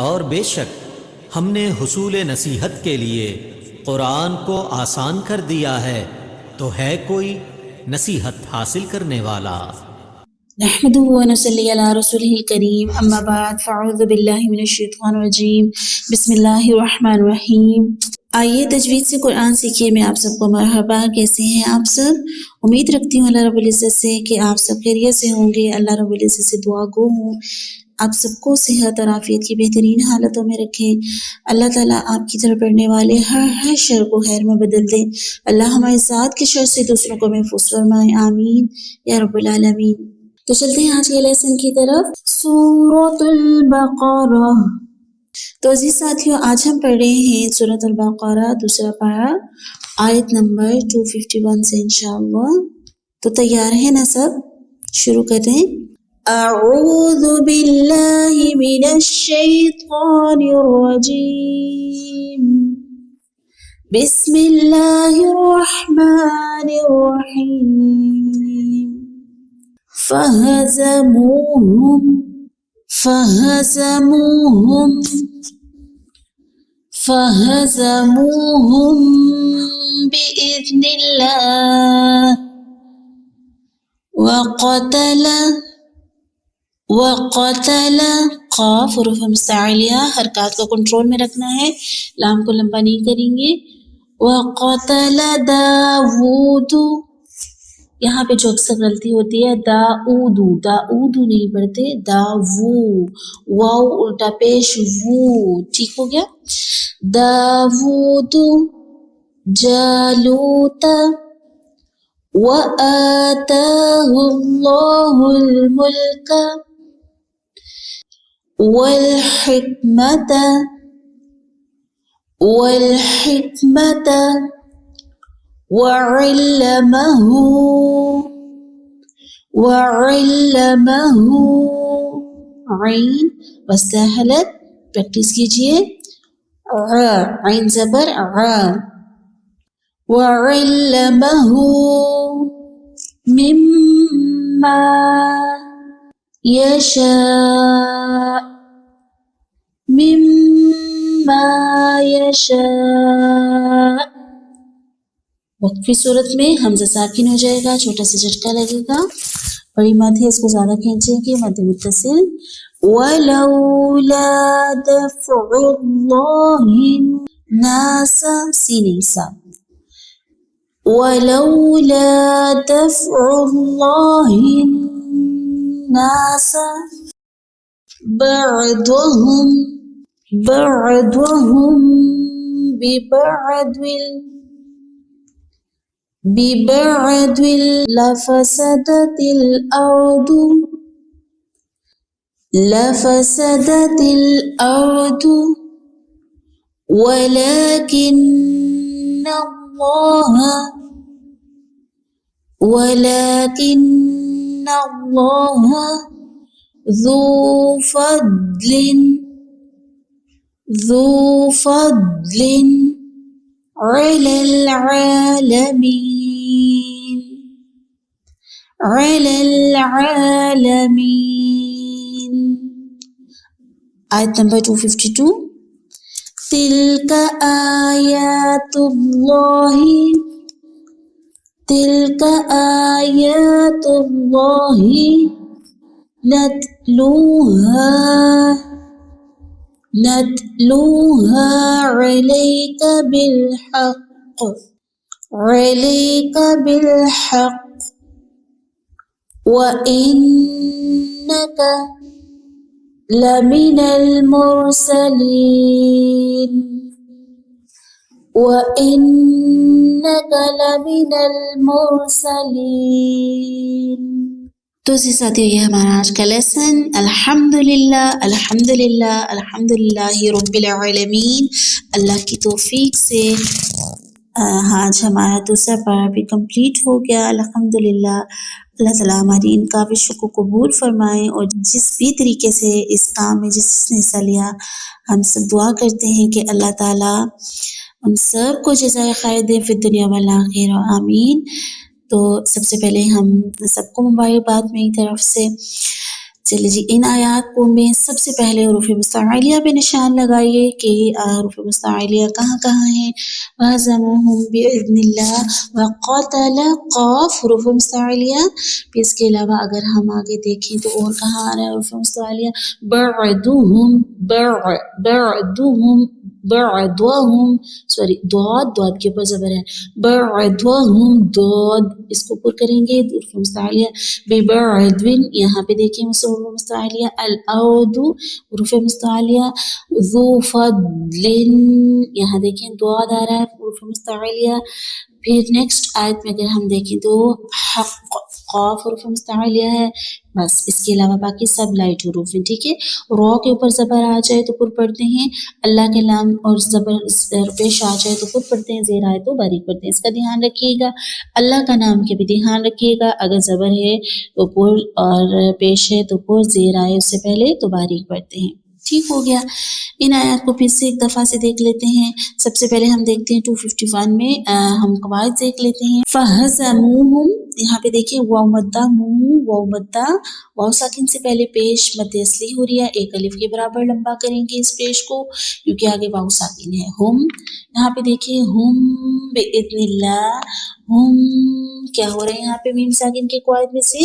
اور بے شک ہم نے حصول نصیحت کے لیے قرآن کو آسان کر دیا ہے، تو ہے کوئی نصیحت حاصل کرنے والا؟ نحمده ونصلي على رسوله الكريم اما بعد فاعوذ باللہ من الشیطان الرجیم بسم اللہ الرحمن الرحیم۔ آئیے تجوید سے قرآن سیکھیے۔ میں آپ سب کو مرحبا، کیسے ہیں آپ سب؟ امید رکھتی ہوں اللہ رب العزت سے کہ آپ سب خیریت سے ہوں گے۔ اللہ رب العزت سے دعا گو ہوں آپ سب کو صحت اور عافیت کی بہترین حالتوں میں رکھیں۔ اللہ تعالیٰ آپ کی طرف پڑھنے والے ہر شر کو خیر میں بدل دیں۔ اللہ ہماری ذات کے شر سے دوسروں کو محفوظ فرمائے، آمین یا رب العالمین۔ تو چلتے ہیں آج کے لیسن کی طرف، سورۃ البقرہ۔ تو عزیز ساتھیوں، آج ہم پڑھ رہے ہیں سورۃ البقرہ دوسرا پارہ، آیت نمبر 251 سے انشاءاللہ۔ تو تیار ہیں نا سب؟ شروع کریں۔ اعوذ باللہ من الشیطان الرجیم، بسم اللہ الرحمن الرحیم۔ فَهَزَمُوهُمْ بِإِذْنِ اللَّهِ وَقَتَلَ قاف حروف مستعلیہ حرکات کو کنٹرول میں رکھنا ہے، لام کو لمبا نہیں کریں گے۔ وَقَتَلَ داود، یہاں پہ جو اکثر غلطی ہوتی ہے داؤد نہیں پڑھتے، داوو، واو الٹا پیش وو، ٹھیک ہو گیا؟ داود جالوت وآتاہ اللہ الملک والحکمت وعلمہ عین واستاہلت، پریکٹس کیجئے، عین زبر وعلمہ مما یشاء وقفی صورت میں حمزہ ساکن ہو جائے گا، چھوٹا سا جھٹکا لگے گا، بڑی مد ہے اس کو زیادہ کھینچیں گے، مد متصل۔ وَلَوْلَا دَفْعُ اللَّهِ النَّاسَ سین سا، وَلَوْلَا دَفْعُ اللَّهِ النَّاسَ بَعْضَهُمْ بِبَعْضٍ لَفَسَدَتِ الْأَرْضُ وَلَكِنَّ اللَّهَ ذُو فضل علی العالمین۔ آیت نمبر 252۔ تلک آیات اللہ نتلوها علیک بالحق وإنک لمن المرسلین تو اسی ساتھی یہ ہمارا آج کا لیسن۔ الحمدللہ رب العالمین، اللہ کی توفیق سے آج ہمارا دوسرا پارہ بھی کمپلیٹ ہو گیا الحمدللہ۔ اللہ تعالیٰ ہماری ان کاوشوں کو قبول فرمائے، اور جس بھی طریقے سے اس کام میں جس نے حصہ لیا، ہم سب دعا کرتے ہیں کہ اللہ تعالیٰ ان سب کو جزائے خیر دے فی الدنیا والآخرہ، آمین۔ تو سب سے پہلے ہم سب کو مبارکباد میری طرف سے۔ چلیے جی، ان آیات کو میں سب سے پہلے حروف مستعلیہ پہ نشان لگائیے کہ حروف مستعلیہ کہاں کہاں ہیں. وَهَزَمُوهُمْ بِإِذْنِ اللَّهِ وَقَاتَلَ قاف حروف مستعلیہ. پھر اس کے علاوہ اگر ہم آگے دیکھیں تو اور کہاں آ رہا ہے حروف مستعلیہ. بعدهم بعدهم سوری ضاد کے اوپر زبر ہے. بعدهم ضاد اس کو پر کریں گے حروف مستعلیہ. ببعد یہاں پہ دیکھیں حروف مستعلیہ. الارض حروف مستعلیہ. ذو فضل یہاں دیکھیں ضاد آ رہا ہے حروف مستعلیہ. پھر نیکسٹ آیت میں اگر ہم دیکھیں تو حق قاف حروف مستعلیہ ہے. بس اس کے علاوہ باقی سب لائٹ حروف ہیں. ٹھیک ہے. رو کے اوپر زبر آ جائے تو پر پڑھتے ہیں. اللہ کے نام اور زبر پیش آ جائے تو پر پڑھتے ہیں. زیر آئے تو باریک پڑھتے ہیں. اس کا دھیان رکھیے گا. اللہ کا نام کے بھی دھیان رکھیے گا. اگر زبر ہے تو پر اور پیش ہے تو پر. زیر آئے اس سے پہلے تو باریک پڑھتے ہیں. ٹھیک ہو گیا. ان آیات کو پھر سے ایک دفعہ سے دیکھ لیتے ہیں. سب سے پہلے ہم دیکھتے ہیں 251 میں ہم قواعد دیکھ لیتے ہیں. فَهَزَمُوهُمْ یہاں پہ دیکھیں واو مدہ واو مدہ واو ساکن سے پہلے پیش مد اصلی ہو رہی ہے. ایک الف کے برابر لمبا کریں گے اس پیش کو کیونکہ آگے واو ساکن ہے. ہم یہاں پہ دیکھیں ہم بِإِذْنِ اللَّهِ ہم کیا ہو رہے ہیں یہاں پہ میم ساکن کے قواعد میں سے.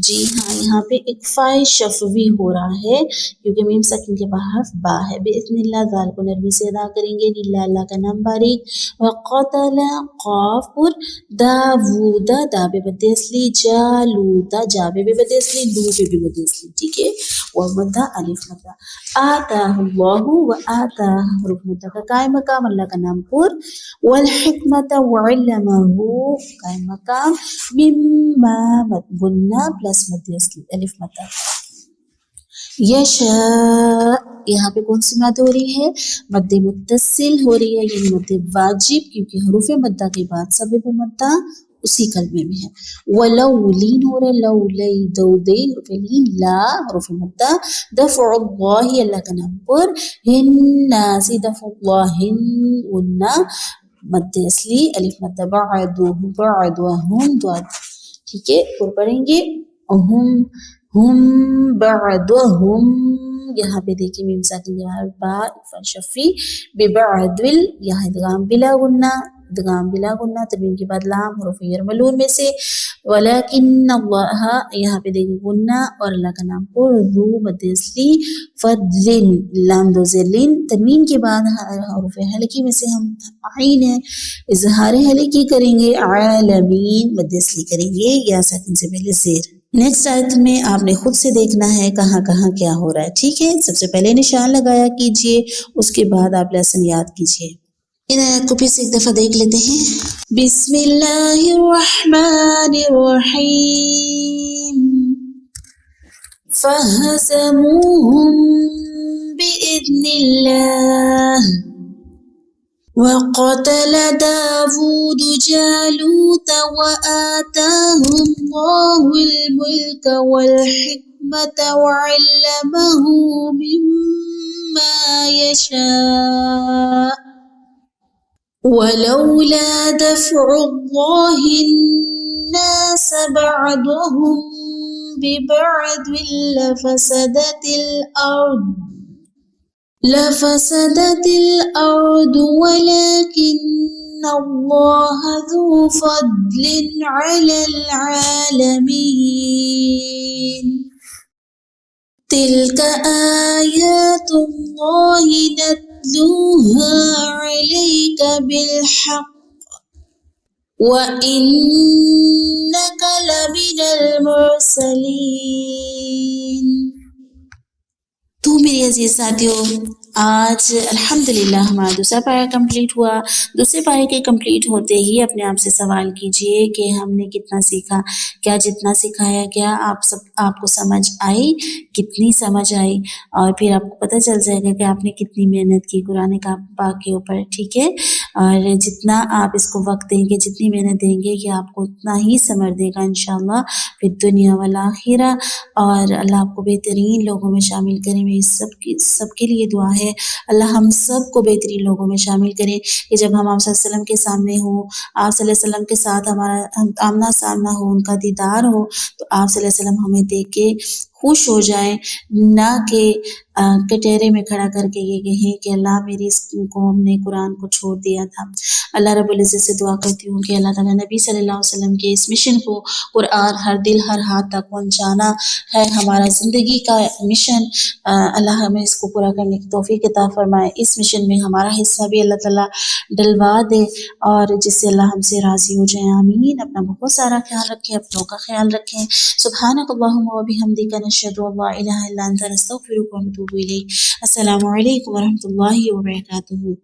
جی ہاں یہاں پہ اکفاء شفوی ہو رہا ہے کیونکہ میم ساکن کے باہر با ہے. بِإِذْنِ اللَّهِ ذال کو نرمی سے ادا کریں گے. نیلا اللہ کا نام باریک. وقتل قاف پر داوود دا بے مد اصلی. جالوتا جا بے مد اصلی. لو بے مد اصلی. ٹھیک ہے. واو مدہ الف مدہ. آتاہ اللہ و آتاہ حروف مدہ کا قائم مقام. اللہ کا نام پر. والحکمت وعلمہ قائم مقام. مما غنہ پلس مد اصلی الف مدہ. یشاء یہاں پہ کون سی مد ہو رہی ہے؟ مد متصل ہو رہی ہے یعنی مد واجب کیونکہ حروف مدہ کے بعد سبب مدہ اسی کلمے میں ہے. ولو لین ہو رہا ہے. لو لی دو دے حروف لین. لا حروف مدہ. دفع اللہ اللہ کا نام پر. الناس دفع اللہ غنہ مد اصلی الف مدہ. بعدهم ضاد. ٹھیک ہے. پر پڑھیں گے ہم بعدهم یہاں پہ دیکھیں میم ساکن کے باہر با اکفاء شفی. ببعدل یہاں ادغام بلا غنہ. ادغام بلا غنہ تنوین کے بعد لام حروف یرملون میں سے. ولیکن اللہ یہاں پہ دیکھیں غنہ اور اللہ کا نام پر. ذو مد اصلی. فضل لام دو زلین تنوین کے بعد حروف حلقی میں سے ہم عین ہے اظہار حلقی کریں گے. عالمین مد اصلی کریں گے یا ساکن سے پہلے زیر. نیکسٹ آیت میں آپ نے خود سے دیکھنا ہے کہاں کہاں کیا ہو رہا ہے. ٹھیک ہے. سب سے پہلے نشان لگایا کیجئے اس کے بعد آپ لیسن یاد کیجئے. ان آیت کو پھر سے ایک دفعہ دیکھ لیتے ہیں. بسم اللہ الرحمن الرحیم. فَهَزَمُوهُمْ بِإِذْنِ اللَّهِ وقتل داود جالوت وآتاه الله الملك والحكمة وعلمه مما يشاء ولولا دفع الله الناس بعضهم ببعض لفسدت الأرض ولكن الله ذو فضل على العالمين. تلك آيات الله نتلوها عليك بالحق وإنك لمن المرسلين. تو میری عزیز ساتھیوں آج الحمدللہ ہمارا دوسرا پارہ کمپلیٹ ہوا. دوسرے پارے کے کمپلیٹ ہوتے ہی اپنے آپ سے سوال کیجئے کہ ہم نے کتنا سیکھا. کیا جتنا سکھایا گیا آپ کو سمجھ آئی؟ کتنی سمجھ آئی؟ اور پھر آپ کو پتہ چل جائے گا کہ آپ نے کتنی محنت کی قرآن پاک کے اوپر. ٹھیک ہے. اور جتنا آپ اس کو وقت دیں گے جتنی محنت دیں گے کہ آپ کو اتنا ہی ثمر دے گا انشاءاللہ پھر دنیا والآخرہ. اور اللہ آپ کو بہترین لوگوں میں شامل کریں. میری سب کے لیے دعا ہے اللہ ہم سب کو بہترین لوگوں میں شامل کریں کہ جب ہم آپ صلی اللہ علیہ وسلم کے سامنے ہوں آپ صلی اللہ علیہ وسلم کے ساتھ ہمارا آمنا سامنا ہو ان کا دیدار ہو تو آپ صلی اللہ علیہ وسلم ہمیں دیکھ کے خوش ہو جائیں، نہ کہ کٹہرے میں کھڑا کر کے یہ کہیں کہ اللہ میری اس قوم نے قرآن کو چھوڑ دیا تھا۔ اللہ رب العزت سے دعا کرتی ہوں کہ اللہ تعالیٰ نبی صلی اللہ علیہ وسلم کے اس مشن کو، قرآن ہر دل ہر ہاتھ تک پہنچانا ہے ہمارا زندگی کا مشن، اللہ ہمیں اس کو پورا کرنے کی توفیق عطا فرمائے، اس مشن میں ہمارا حصہ بھی اللہ تعالیٰ ڈلوا دے اور جس سے اللہ ہم سے راضی ہو جائے، آمین۔ اپنا بہت سارا خیال رکھیں، اپنوں کا خیال رکھیں۔ سبحانک اللہم و بحمدک، نشہد ان لا الہ الا انت، نستغفرک و نتوب الیک۔ السلام علیکم و رحمۃ اللہ وبرکاتہ۔